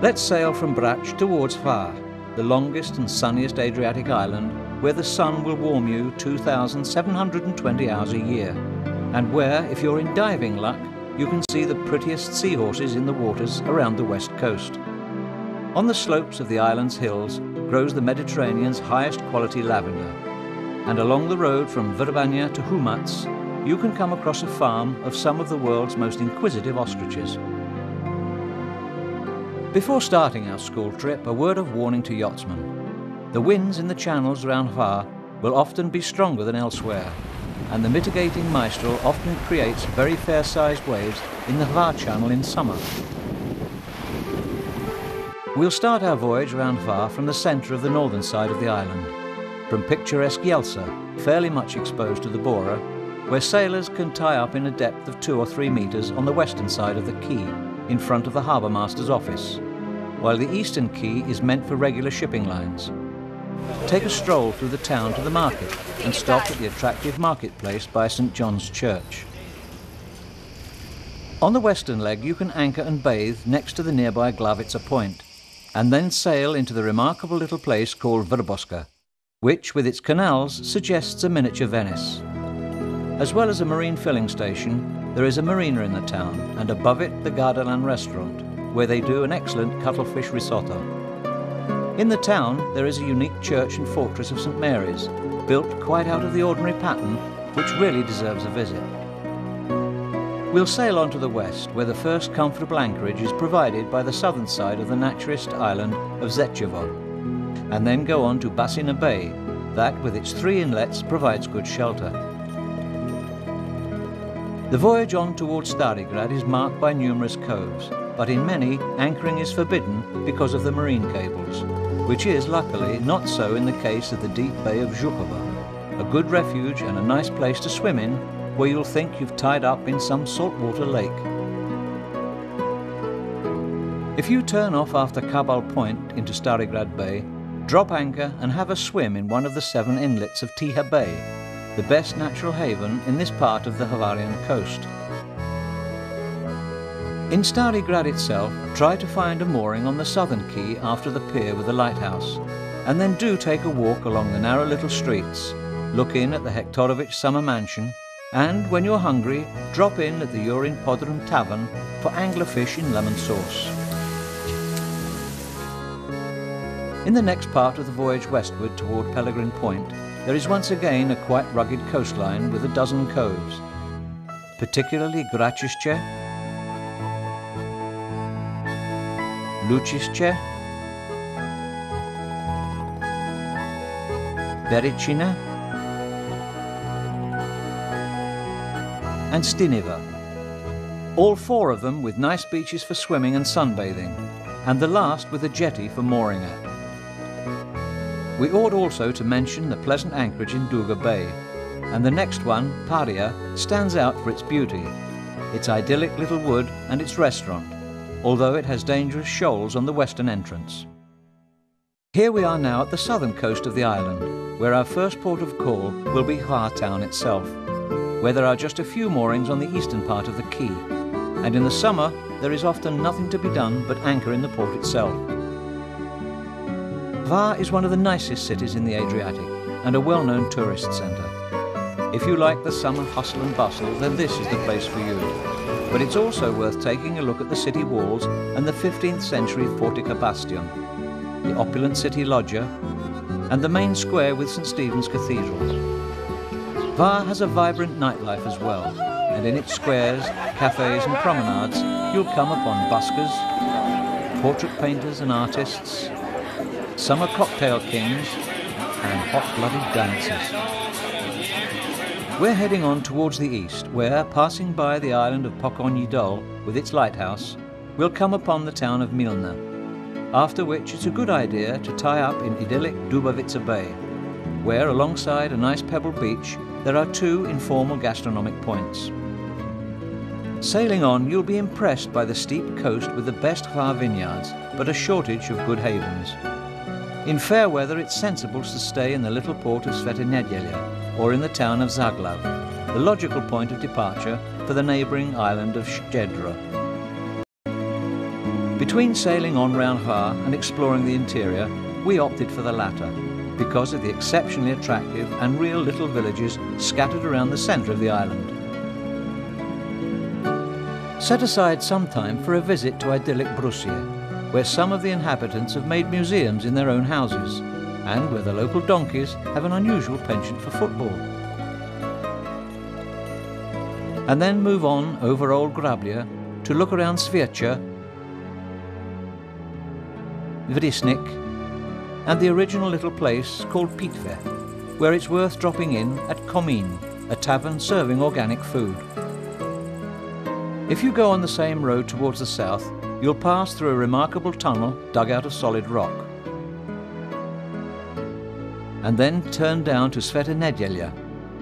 Let's sail from Brac towards Hvar, the longest and sunniest Adriatic island, where the sun will warm you 2,720 hours a year, and where, if you're in diving luck, you can see the prettiest seahorses in the waters around the west coast. On the slopes of the island's hills grows the Mediterranean's highest quality lavender, and along the road from Vrgada to Humac, you can come across a farm of some of the world's most inquisitive ostriches. Before starting our school trip, a word of warning to yachtsmen. The winds in the channels around Hvar will often be stronger than elsewhere, and the mitigating maestral often creates very fair-sized waves in the Hvar channel in summer. We'll start our voyage around Hvar from the centre of the northern side of the island, from picturesque Jelsa, fairly much exposed to the Bora, where sailors can tie up in a depth of 2 or 3 metres on the western side of the quay, in front of the harbour master's office, while the eastern quay is meant for regular shipping lines. Take a stroll through the town to the market and stop at the attractive marketplace by St. John's Church. On the western leg you can anchor and bathe next to the nearby Glavica Point, and then sail into the remarkable little place called Vrgada, which, with its canals, suggests a miniature Venice. As well as a marine filling station, there is a marina in the town, and above it the Gardaland restaurant, where they do an excellent cuttlefish risotto. In the town there is a unique church and fortress of St. Mary's, built quite out of the ordinary pattern, which really deserves a visit. We'll sail on to the west, where the first comfortable anchorage is provided by the southern side of the naturist island of Segla, and then go on to Basina Bay, that with its 3 inlets provides good shelter. The voyage on towards Starigrad is marked by numerous coves, but in many, anchoring is forbidden because of the marine cables, which is, luckily, not so in the case of the deep bay of Zhukova, a good refuge and a nice place to swim in, where you'll think you've tied up in some saltwater lake. If you turn off after Kabul Point into Starigrad Bay, drop anchor and have a swim in one of the 7 inlets of Tijat Bay, the best natural haven in this part of the Hungarian coast. In Starigrad itself, try to find a mooring on the southern quay after the pier with the lighthouse, and then do take a walk along the narrow little streets, look in at the Hektorovich summer mansion, and, when you're hungry, drop in at the Urin Podrum Tavern for anglerfish in lemon sauce. In the next part of the voyage westward toward Pellegrin Point, there is once again a quite rugged coastline with a dozen coves, particularly Gracisce, Lucisce, Bericina, and Stiniva, all 4 of them with nice beaches for swimming and sunbathing, and the last with a jetty for mooring at. We ought also to mention the pleasant anchorage in Dugi Bay, and the next one, Paria, stands out for its beauty, its idyllic little wood and its restaurant, although it has dangerous shoals on the western entrance. Here we are now at the southern coast of the island, where our first port of call will be Hvar town itself, where there are just a few moorings on the eastern part of the quay, and in the summer there is often nothing to be done but anchor in the port itself. Hvar is one of the nicest cities in the Adriatic and a well-known tourist centre. If you like the summer hustle and bustle, then this is the place for you. But it's also worth taking a look at the city walls and the 15th century Fortica Bastion, the opulent city loggia, and the main square with St. Stephen's Cathedral. Hvar has a vibrant nightlife as well, and in its squares, cafes and promenades, you'll come upon buskers, portrait painters and artists, summer cocktail kings, and hot-blooded dancers. We're heading on towards the east, where, passing by the island of Pokonji Dol with its lighthouse, we'll come upon the town of Milna, after which it's a good idea to tie up in idyllic Dubovica Bay, where, alongside a nice pebble beach, there are 2 informal gastronomic points. Sailing on, you'll be impressed by the steep coast with the best Hvar vineyards, but a shortage of good havens. In fair weather, it's sensible to stay in the little port of Zverninac or in the town of Zaglav, the logical point of departure for the neighbouring island of Scedro. Between sailing on round Hvar and exploring the interior, we opted for the latter, because of the exceptionally attractive and real little villages scattered around the centre of the island. Set aside some time for a visit to idyllic Brussia, where some of the inhabitants have made museums in their own houses, and where the local donkeys have an unusual penchant for football. And then move on over Old Grablia to look around Zirje, Vrgada, and the original little place called Pitve, where it's worth dropping in at Komin, a tavern serving organic food. If you go on the same road towards the south, you'll pass through a remarkable tunnel dug out of solid rock. And then turn down to Sveta Nedjelja,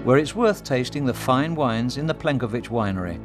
where it's worth tasting the fine wines in the Plenković winery.